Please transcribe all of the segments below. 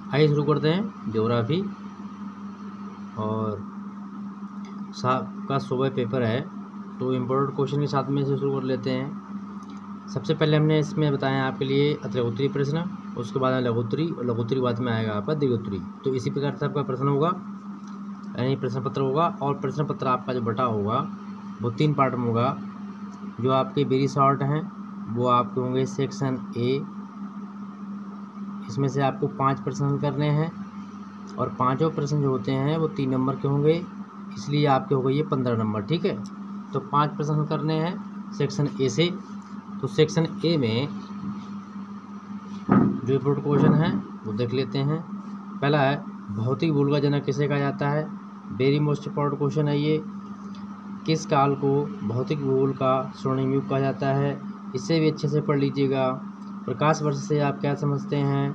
आइए शुरू करते हैं ज्योग्राफी। और का सुबह पेपर है तो इम्पोर्टेंट क्वेश्चन के साथ में से शुरू कर लेते हैं। सबसे पहले हमने इसमें बताया आपके लिए अतिलघुत्तरीय प्रश्न, उसके बाद लघुत्तरी, और लघुत्तरी बाद में आएगा आपका दीर्घोत्तरी। तो इसी प्रकार से आपका प्रश्न होगा, यानी प्रश्न पत्र होगा। और प्रश्न पत्र आपका जो बटा होगा वो 3 पार्ट में होगा। जो आपके वेरी शॉर्ट हैं वो आपके होंगे सेक्शन ए, इसमें से आपको 5 प्रश्न करने हैं और 5 प्रश्न जो होते हैं वो 3 नंबर के होंगे, इसलिए आपके हो गए ये 15 नंबर। ठीक है, तो 5 प्रश्न करने हैं सेक्शन ए से। तो सेक्शन ए में जो इम्पोर्टेंट क्वेश्चन है वो देख लेते हैं। पहला है भौतिक भूगोल का जनक किसे कहा जाता है। वेरी मोस्ट इम्पोर्टेंट क्वेश्चन है ये। किस काल को भौतिक भूगोल का स्वर्णिम युग कहा जाता है, इससे भी अच्छे से पढ़ लीजिएगा। प्रकाश वर्ष से आप क्या समझते हैं।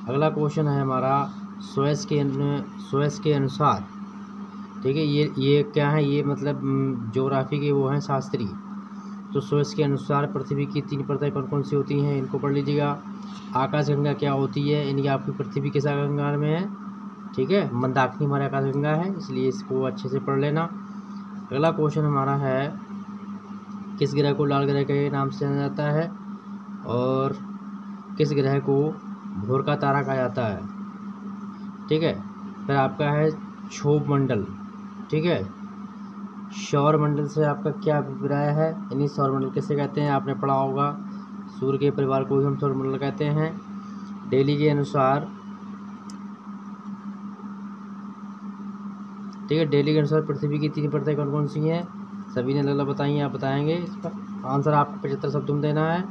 अगला क्वेश्चन है हमारा स्वयं के अनुसार। ठीक है, ये क्या है, ये मतलब ज्योग्राफी के वो हैं शास्त्री। तो स्वयं के अनुसार पृथ्वी की 3 परतें कौन कौन सी होती हैं, इनको पढ़ लीजिएगा। आकाशगंगा क्या होती है, यानी कि आपकी पृथ्वी किस आकाशगंगा में है। ठीक है, मंदाकिनी हमारे आकाशगंगा है, इसलिए इसको अच्छे से पढ़ लेना। अगला क्वेश्चन हमारा है किस ग्रह को लाल ग्रह के नाम से जाना जाता है और किस ग्रह को भोर का तारा कहा जाता है। ठीक है, फिर आपका है क्षोभ मंडल। ठीक है, सौर मंडल से आपका क्या अभिप्राय है, यानी सौर मंडल किसे कहते हैं, आपने पढ़ा होगा। सूर्य के परिवार को ही हम सौर मंडल कहते हैं। डेली के अनुसार, ठीक है, डेली के अनुसार पृथ्वी की 3 परतें कौन कौन सी हैं, सभी ने अलग अलग बताई, आप बताएंगे। इसका आंसर आपको 75 शब्दों में देना है।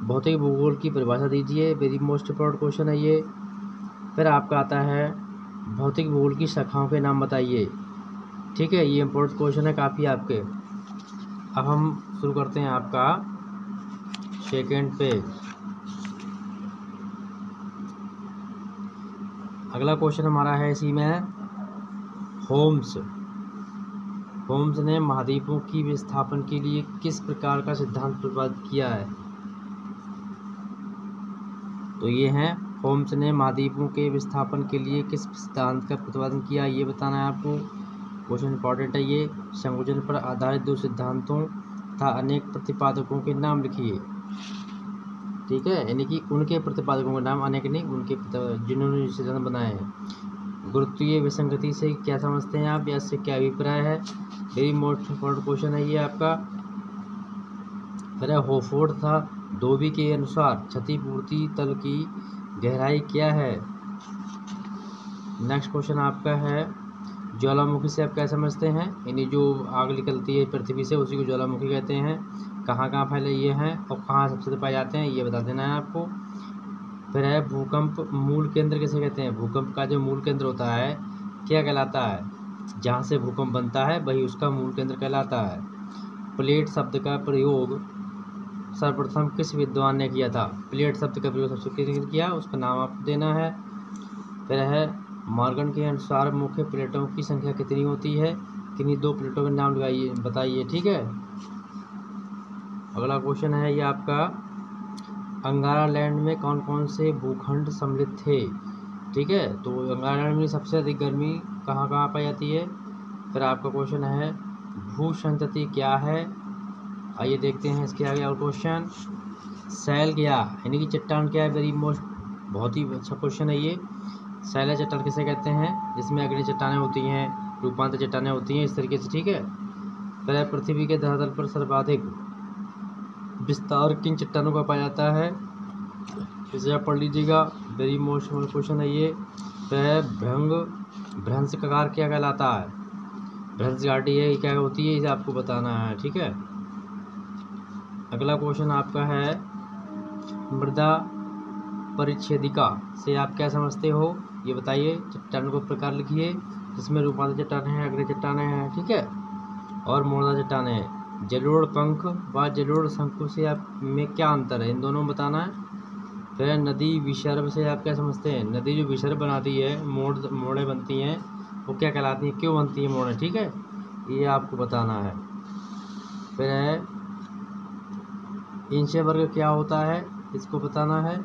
भौतिक भूगोल की परिभाषा दीजिए, वेरी मोस्ट इम्पोर्टेंट क्वेश्चन है ये। फिर आपका आता है भौतिक भूगोल की शाखाओं के नाम बताइए। ठीक है, ये इम्पोर्टेंट क्वेश्चन है काफ़ी आपके। अब हम शुरू करते हैं आपका सेकेंड पेज। अगला क्वेश्चन हमारा है इसी में, होम्स ने महाद्वीपों की विस्थापन के लिए किस प्रकार का सिद्धांत प्रतिपादित किया है। तो ये हैं होम्स ने महाद्वीपों के विस्थापन के लिए किस सिद्धांत का प्रतिपादन किया, ये बताना है आपको। क्वेश्चन इंपॉर्टेंट है ये। संयोजन पर आधारित 2 सिद्धांतों तथा अनेक प्रतिपादकों के नाम लिखिए। ठीक है, यानी कि उनके प्रतिपादकों के नाम, अनेक नहीं, उनके जिन्होंने सिद्धांत बनाए हैं। गुरुत्वीय विसंगति से क्या समझते हैं आप, या इससे क्या अभिप्राय है। वेरी मोस्ट इम्पोर्टेंट क्वेश्चन है ये आपका। फिर होफोर्ड था धोबी के अनुसार क्षतिपूर्ति तल की गहराई क्या है। नेक्स्ट क्वेश्चन आपका है ज्वालामुखी से आप क्या समझते हैं, यानी जो आग निकलती है पृथ्वी से उसी को ज्वालामुखी कहते हैं। कहाँ कहाँ फैले ये हैं और कहाँ सबसे ज़्यादा पाए जाते हैं, ये बता देना है आपको। फिर है भूकंप मूल केंद्र किसे कहते हैं। भूकंप का जो मूल केंद्र होता है क्या कहलाता है, जहाँ से भूकंप बनता है वही उसका मूल केंद्र कहलाता है। प्लेट शब्द का प्रयोग सर्वप्रथम किस विद्वान ने किया था। प्लेट शब्द का प्रयोग सबसे किसने किया, उसका नाम आपको देना है। फिर है मॉर्गन के अनुसार मुख्य प्लेटों की संख्या कितनी होती है, किन्हीं 2 प्लेटों के नाम लगाइए, बताइए। ठीक है, अगला क्वेश्चन है ये आपका अंगारा लैंड में कौन कौन से भूखंड सम्मिलित थे। ठीक है, तो अंगारा लैंड में सबसे अधिक गर्मी कहाँ कहाँ पाई जाती है। फिर आपका क्वेश्चन है भू संतति क्या है। आइए देखते हैं इसके आगे और क्वेश्चन। शैल क्या, यानी कि चट्टान क्या है, वेरी मोस्ट, बहुत ही अच्छा क्वेश्चन है ये। शैल चट्टान किसे कहते हैं, जिसमें अग्नि चट्टानें होती हैं, रूपांतर चट्टानें होती हैं, इस तरीके से। ठीक है, फिर पृथ्वी के धरातल पर सर्वाधिक विस्तार किन चट्टानों का पाया जाता है, इसे आप पढ़ लीजिएगा, वेरी मोस्ट क्वेश्चन है ये। फिर भ्रंश कगार क्या कहलाता है, भ्रंश घाटी है, ये क्या होती है, इसे आपको बताना है। ठीक है, अगला क्वेश्चन आपका है मृदा परिच्छेदिका से आप क्या समझते हो, ये बताइए। चट्टानों को प्रकार लिखिए, जिसमें रूपांतर चट्टानें हैं, अग्नि चट्टानें हैं, ठीक है, और मोर्दा चट्टानें हैं। जलोढ़ पंख व जलोढ़ शंकु से आप में क्या अंतर है, इन दोनों में बताना है। फिर नदी विसर्ग से आप क्या समझते हैं, नदी जो विसर्ग बनाती है, मोड़ें बनती हैं, वो क्या कहलाती हैं, क्यों बनती हैं मोड़ें। ठीक है, ये आपको बताना है। फिर है इंशे वर्ग क्या होता है, इसको बताना है।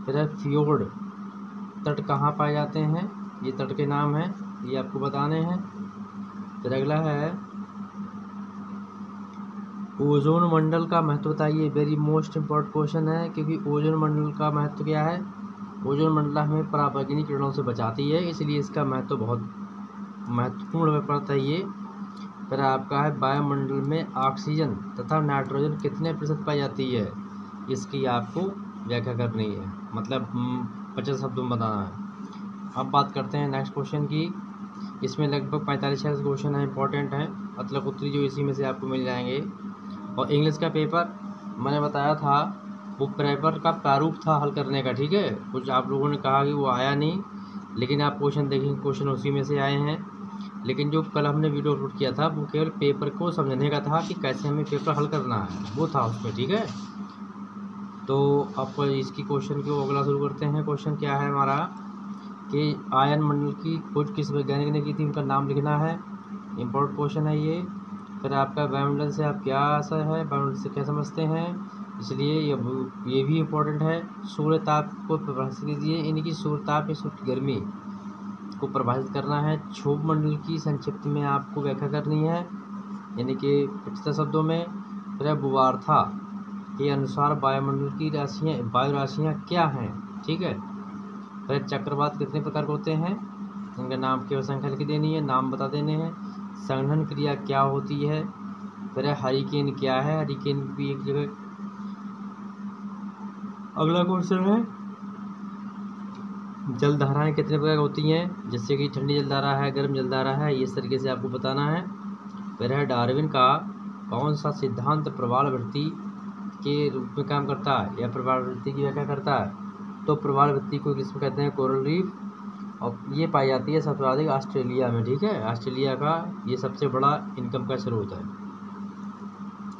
फिर है फ्योर्ड, तट कहाँ पाए जाते हैं, ये तट के नाम हैं, ये आपको बताने हैं। फिर अगला है ओजोन मंडल का महत्व बताइए। वेरी मोस्ट इम्पोर्टेंट क्वेश्चन है, क्योंकि ओजोन मंडल का महत्व क्या है। ओजोन मंडल हमें पराबैंगनी किरणों से बचाती है, इसलिए इसका महत्व बहुत महत्वपूर्ण पड़ता है ये। फिर आपका है वायुमंडल में ऑक्सीजन तथा नाइट्रोजन कितने प्रतिशत पाई जाती है, इसकी आपको व्याख्या करनी है, मतलब 50 शब्दों में बताना है। अब बात करते हैं नेक्स्ट क्वेश्चन की। इसमें लगभग 45 क्वेश्चन है, इंपॉर्टेंट है, मतलब उत्तरी जो इसी में से आपको मिल जाएंगे। और इंग्लिश का पेपर मैंने बताया था, वो पेपर का प्रारूप था हल करने का, ठीक है। कुछ आप लोगों ने कहा कि वो आया नहीं, लेकिन आप क्वेश्चन देखेंगे, क्वेश्चन उसी में से आए हैं। लेकिन जो कल हमने वीडियो अपलोड किया था वो केवल पेपर को समझने का था कि कैसे हमें पेपर हल करना है, वो था उसमें, ठीक है। तो अब इसकी क्वेश्चन को अगला शुरू करते हैं। क्वेश्चन क्या है हमारा कि आयन मंडल की खोज किस वैज्ञानिक ने की थी, उनका नाम लिखना है। इम्पोर्टेंट क्वेश्चन है ये। फिर आपका वायुमंडल से आप क्या आशा है, वायुमंडल से क्या समझते हैं, इसलिए ये भी इम्पोर्टेंट है। सूर्य ताप को परिभाषित कीजिए, इनकी सूर्य ताप या सूर्य गर्मी को परिभाषित करना है। क्षोभ मंडल की संक्षिप्त में आपको व्याख्या करनी है, यानी कि 75 शब्दों में। फिर बुवार्था के अनुसार वायुमंडल की वायु राशियाँ क्या हैं, ठीक है। फिर चक्रवात कितने प्रकार के होते हैं, उनका नाम केवल संख्या लिख देनी है, नाम बता देने हैं। संघनन क्रिया क्या होती है। फिर हरिकेन क्या है, हरिकेन भी एक जगह। अगला क्वेश्चन है जल धाराएँ कितने प्रकार होती हैं, जैसे कि ठंडी जलधारा है, गर्म जलधारा है, इस तरीके से आपको बताना है। फिर है डार्विन का कौन सा सिद्धांत प्रवालवृत्ति के रूप में काम करता है या प्रवालवृत्ति की व्याख्या करता है। तो प्रवालवृत्ति को इंग्लिश में कहते हैं कोरल रीफ, और ये पाई जाती है सबसे अधिक ऑस्ट्रेलिया में, ठीक है। ऑस्ट्रेलिया का ये सबसे बड़ा इनकम का स्रोत है।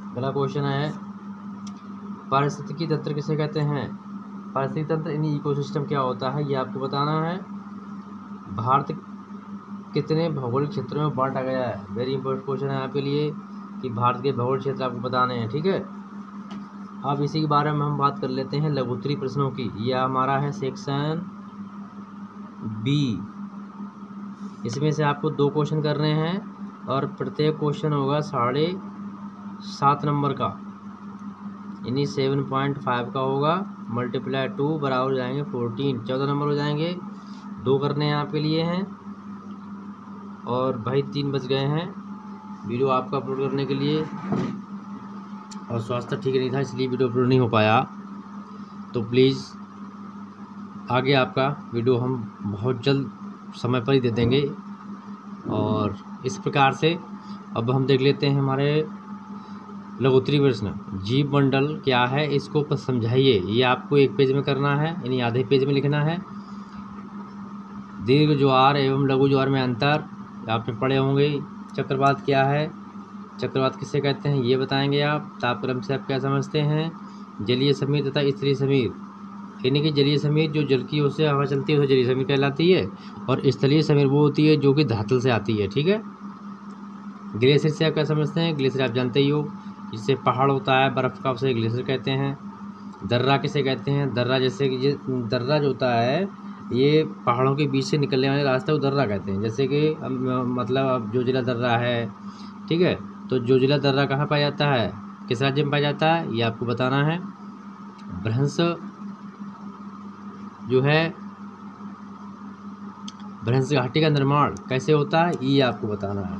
अगला क्वेश्चन है पारिस्थितिकी तंत्र किसे कहते हैं। पारिस्थितिकी तंत्र यानी इकोसिस्टम क्या होता है, ये आपको बताना है। भारत कितने भौगोलिक क्षेत्रों में बांटा गया है, वेरी इंपॉर्टेंट क्वेश्चन है आपके लिए कि भारत के भौगोलिक क्षेत्र आपको बताने हैं, ठीक है। अब इसी के बारे में हम बात कर लेते हैं लघुत्तरी प्रश्नों की। यह हमारा है सेक्शन बी। इसमें से आपको 2 क्वेश्चन करने हैं और प्रत्येक क्वेश्चन होगा 7.5 नंबर का, यानी 7.5 का होगा। मल्टीप्लाई 2 बराबर हो जाएंगे 14 नंबर हो जाएंगे। 2 करने हैं आपके लिए हैं। और भाई 3 बज गए हैं वीडियो आपका अपलोड करने के लिए, और स्वास्थ्य ठीक नहीं था इसलिए वीडियो अपलोड नहीं हो पाया। तो प्लीज़ आगे आपका वीडियो हम बहुत जल्द समय पर ही दे देंगे। और इस प्रकार से अब हम देख लेते हैं हमारे लघुत्तरी प्रश्न। जीव मंडल क्या है, इसको समझाइए। ये आपको 1 पेज में करना है, यानी आधे पेज में लिखना है। दीर्घ ज्वार एवं लघु ज्वार में अंतर आपने पढ़े होंगे। चक्रवात क्या है, चक्रवात किसे कहते हैं, ये बताएंगे आप। तापक्रम से आप क्या समझते हैं। जलीय समीर तथा स्थलीय समीर, यानी कि जलीय समीर जो जल की ओर से हवा चलती है उसे जलीय समीर कहलाती है, और स्थलीय समीर वो होती है जो कि धरातल से आती है, ठीक है। ग्लेशियर से आप क्या समझते हैं, ग्लेशियर आप जानते ही हो, जिससे पहाड़ होता है बर्फ़ का, उसे ग्लेशियर कहते हैं। दर्रा किसे कहते हैं, दर्रा जैसे कि दर्रा जो होता है ये पहाड़ों के बीच से निकलने वाले रास्ते को दर्रा कहते हैं। जैसे कि मतलब अब जोजिला दर्रा है, ठीक है। तो जोजिला दर्रा कहाँ पाया जाता है, किस राज्य में पाया जाता है, ये आपको बताना है। भ्रंश जो है, भ्रंश घाटी का निर्माण कैसे होता है, ये आपको बताना है।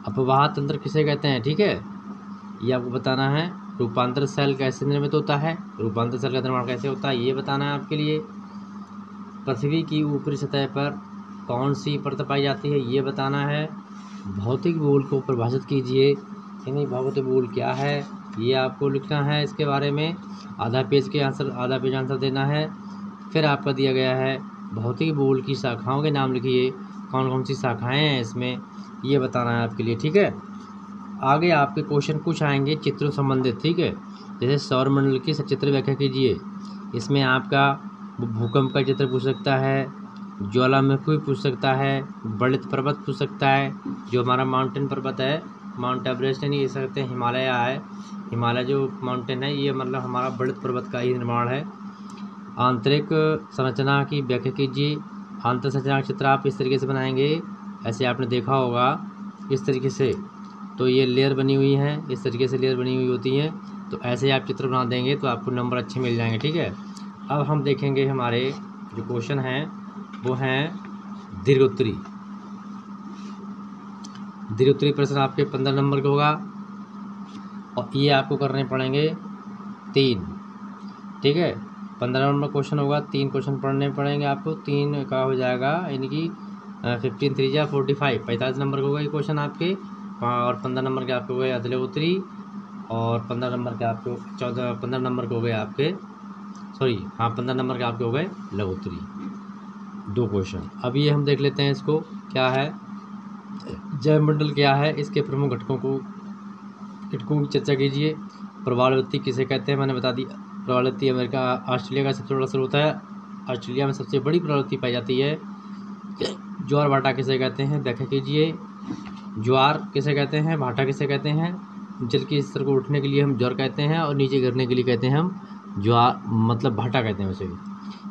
अपवाह तंत्र किसे कहते हैं, ठीक है, ये आपको बताना है। रूपांतर सेल कैसे निर्मित होता है, रूपांतर सेल का निर्माण कैसे होता है, ये बताना है आपके लिए। पृथ्वी की ऊपरी सतह पर कौन सी परत पाई जाती है, ये बताना है। भौतिक भूगोल को परिभाषित कीजिए, यानी भौतिक भूगोल क्या है, ये आपको लिखना है। इसके बारे में आधा पेज आंसर देना है। फिर आपका दिया गया है भौतिक भूगोल की शाखाओं के नाम लिखिए, कौन कौन सी शाखाएं हैं इसमें, ये बताना है आपके लिए, ठीक है। आगे आपके क्वेश्चन कुछ आएंगे चित्रों संबंधित, ठीक है। जैसे सौरमंडल की सचित्र व्याख्या कीजिए, इसमें आपका भूकंप का चित्र पूछ सकता है, ज्वालामुखी पूछ सकता है, बलित पर्वत पूछ सकता है, जो हमारा माउंटेन पर्वत है, माउंट एवरेस्ट नहीं कह सकते, हिमालय है, हिमालय जो माउंटेन है ये मतलब हमारा बलित पर्वत का ही निर्माण है। आंतरिक संरचना की व्याख्या कीजिए। आंतरिक संरचना का चित्र आप इस तरीके से बनाएंगे, ऐसे आपने देखा होगा इस तरीके से। तो ये लेयर बनी हुई है, इस तरीके से लेयर बनी हुई होती है। तो ऐसे आप चित्र बना देंगे तो आपको नंबर अच्छे मिल जाएंगे, ठीक है। अब हम देखेंगे हमारे जो क्वेश्चन हैं वो हैं दीर्घोत्तरी। दीर्घोत्तरी प्रश्न आपके 15 नंबर का होगा और ये आपको करने पड़ेंगे 3, ठीक है। 15 नंबर क्वेश्चन होगा, 3 क्वेश्चन पढ़ने पड़ेंगे आपको। 3 का हो जाएगा यानी कि 15 3 जा 45, 45 नंबर का होगा ये क्वेश्चन आपके। और 15 नंबर के आपके हो गए अदले और 15 नंबर के आपको 15 नंबर के हो गए आपके 15 नंबर के आपके हो गए लघुत्तरी, 2 क्वेश्चन। अब ये हम देख लेते हैं इसको क्या है, जैवमंडल क्या है, इसके प्रमुख घटकों की चर्चा कीजिए। प्रवालवृत्ति किसे कहते हैं, मैंने बता दिया। प्रवालवृत्ति अमेरिका ऑस्ट्रेलिया का सबसे बड़ा स्रोत होता है। ऑस्ट्रेलिया में सबसे बड़ी प्रवालवृत्ति पाई जाती है। ज्वार भाटा किसे कहते हैं, व्याख्या कीजिए। ज्वार किसे कहते हैं, भाटा किसे कहते हैं। जल के स्तर को उठने के लिए हम ज्वार कहते हैं और नीचे गिरने के लिए कहते हैं हम ज्वार, मतलब भाटा कहते हैं उसे।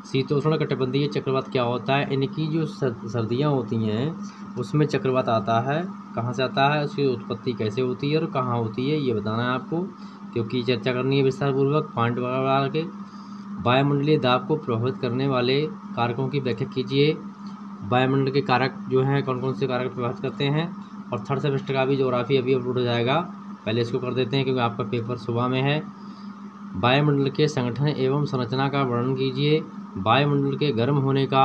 शीतोष्ण कटिबंधीय चक्रवात क्या होता है, इनकी जो सर्दियाँ होती हैं उसमें चक्रवात आता है, कहाँ से आता है, उसकी उत्पत्ति कैसे होती है और कहाँ होती है, ये बताना है आपको, क्योंकि चर्चा करनी है विस्तार पूर्वक पॉइंट बना के। वायुमंडलीय दाब को प्रभावित करने वाले कारकों की व्याख्या कीजिए। वायुमंडल के कारक जो हैं कौन कौन से कारक प्रभावित करते हैं। और थर्ड सेमेस्टर का भी ज्योग्राफी अभी अपलोड हो जाएगा, पहले इसको कर देते हैं क्योंकि आपका पेपर सुबह में है। वायुमंडल के संगठन एवं संरचना का वर्णन कीजिए। वायुमंडल के गर्म होने का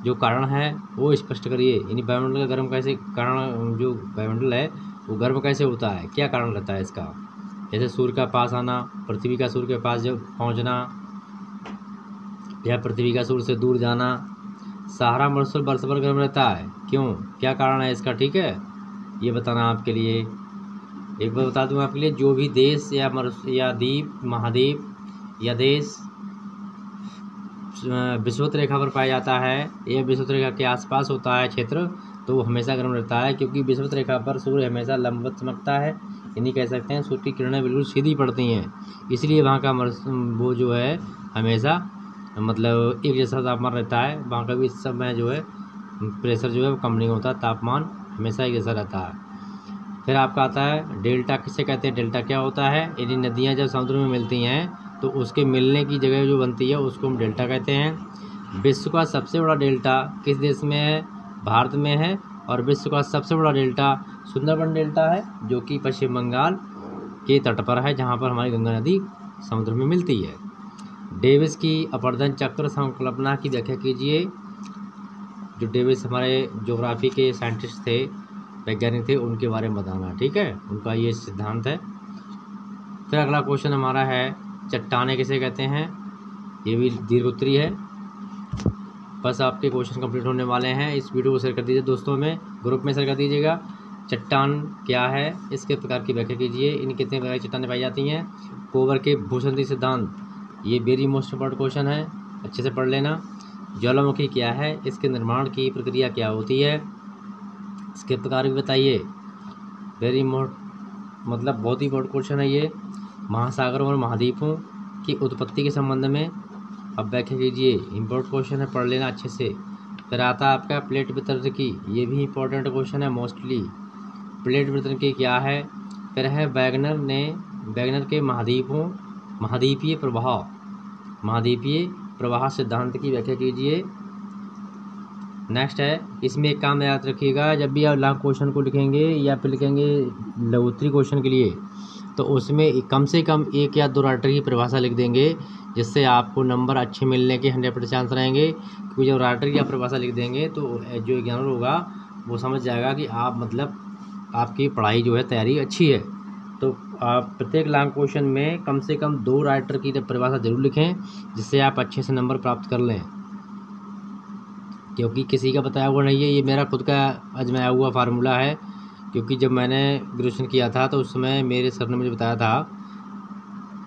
जो कारण है वो स्पष्ट करिए, यानी वायुमंडल का गर्म कैसे कारण, जो वायुमंडल है वो गर्म कैसे होता है, क्या कारण रहता है इसका। जैसे सूर्य का पास आना, पृथ्वी का सूर्य के पास जब पहुंचना, या पृथ्वी का सूर्य से दूर जाना। सहारा मरुस्थल वर्ष भर गर्म रहता है, क्यों, क्या कारण है इसका, ठीक है, ये बताना आपके लिए। एक बार बता दूं आपके लिए, जो भी देश या द्वीप, महाद्वीप या देश विषुवत रेखा पर पाया जाता है या विषुवत रेखा के आसपास होता है क्षेत्र, तो वो हमेशा गर्म रहता है, क्योंकि विषुवत रेखा पर सूर्य हमेशा लंबवत चमकता है, यानी कह सकते हैं सूर्य की किरणें बिल्कुल सीधी पड़ती हैं, इसलिए वहाँ का वो जो है हमेशा मतलब एक जैसा तापमान रहता है। वहाँ का भी इस समय जो है प्रेशर जो है वो कम नहीं होता, तापमान हमेशा एक जैसा रहता है। फिर आपका आता है डेल्टा किसे कहते हैं, डेल्टा क्या होता है, यदि नदियाँ जब समुद्र में मिलती हैं तो उसके मिलने की जगह जो बनती है उसको हम डेल्टा कहते हैं। विश्व का सबसे बड़ा डेल्टा किस देश में है, भारत में है, और विश्व का सबसे बड़ा डेल्टा सुंदरबन डेल्टा है, जो कि पश्चिम बंगाल के तट पर है, जहाँ पर हमारी गंगा नदी समुद्र में मिलती है। डेविस की अपवर्तन चक्र संकल्पना की व्याख्या कीजिए। जो डेविस हमारे ज्योग्राफी के साइंटिस्ट थे, वैज्ञानिक थे, उनके बारे में बताना, ठीक है, उनका ये सिद्धांत है। फिर अगला क्वेश्चन हमारा है चट्टानें किसे कहते हैं, ये भी दीर्घोत्तरी है। बस आपके क्वेश्चन कंप्लीट होने वाले हैं, इस वीडियो को शेयर कर दीजिए दोस्तों में, ग्रुप में शेयर कर दीजिएगा। चट्टान क्या है, इसके प्रकार की व्याख्या कीजिए। इन कितने प्रकार की चट्टानें पाई जाती हैं। कोबर के भूषण सिद्धांत, ये वेरी मोस्ट इम्पोर्टेंट क्वेश्चन है, अच्छे से पढ़ लेना। ज्वालामुखी क्या है, इसके निर्माण की प्रक्रिया क्या होती है, इसके प्रकार भी बताइए। वेरी मतलब बहुत ही इंपॉर्टेंट क्वेश्चन है ये। महासागरों और महाद्वीपों की उत्पत्ति के संबंध में अब व्याख्या कीजिए, इंपॉर्टेंट क्वेश्चन है, पढ़ लेना अच्छे से। फिर आता है आपका प्लेट वितरण की, ये भी इंपॉर्टेंट क्वेश्चन है मोस्टली। प्लेट वितरण की क्या है। फिर है वैगनर के महाद्वीपीय प्रवाह सिद्धांत की व्याख्या कीजिए। नेक्स्ट है, इसमें एक काम याद रखिएगा, जब भी आप लॉन्ग क्वेश्चन को लिखेंगे या फिर लिखेंगे लघुत्तरी क्वेश्चन के लिए, तो उसमें कम से कम 1 या 2 राइटर की परिभाषा लिख देंगे, जिससे आपको नंबर अच्छे मिलने के 100% चांस रहेंगे। क्योंकि जब राइटर की आप परिभाषा लिख देंगे तो जो एग्जामिनर होगा वो समझ जाएगा कि आप मतलब आपकी पढ़ाई जो है तैयारी अच्छी है। तो आप प्रत्येक लॉन्ग क्वेश्चन में कम से कम 2 राइटर की परिभाषा जरूर लिखें, जिससे आप अच्छे से नंबर प्राप्त कर लें। क्योंकि किसी का बताया हुआ नहीं है, ये मेरा खुद का आजमाया हुआ फार्मूला है। क्योंकि जब मैंने ग्रेजुएशन किया था तो उस समय मेरे सर ने मुझे बताया था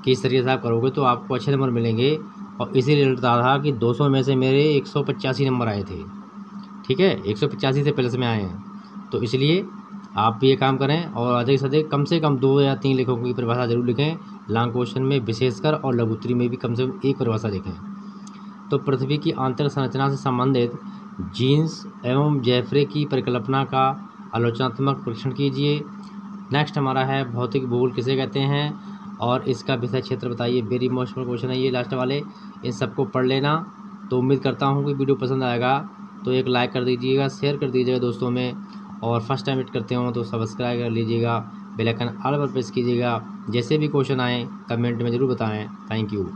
कि इस तरीके से आप करोगे तो आपको अच्छे नंबर मिलेंगे, और इसी रिजल्ट था कि 200 में से मेरे 185 नंबर आए थे, ठीक है, 185 से प्लस में आए हैं। तो इसलिए आप भी ये काम करें और अधिक से अधिक कम 2 या 3 लेखकों की परिभाषा जरूर लिखें लॉन्ग क्वेश्चन में विशेषकर, और लघुत्तरी में भी कम से कम 1 परिभाषा लिखें। तो पृथ्वी की आंतरिक संरचना से संबंधित जीन्स एवं जेफ्रे की परिकल्पना का आलोचनात्मक परीक्षण कीजिए। नेक्स्ट हमारा है भौतिक भूगोल किसे कहते हैं और इसका विषय क्षेत्र बताइए। वेरी मोस्ट क्वेश्चन है ये लास्ट वाले, इन सबको पढ़ लेना। तो उम्मीद करता हूँ कि वीडियो पसंद आएगा तो एक लाइक कर दीजिएगा, शेयर कर दीजिएगा दोस्तों में, और फर्स्ट टाइम हिट करते हो तो सब्सक्राइब कर लीजिएगा, बेल आइकन ऑल पर प्रेस कीजिएगा। जैसे भी क्वेश्चन आए कमेंट में ज़रूर बताएं। Thank you.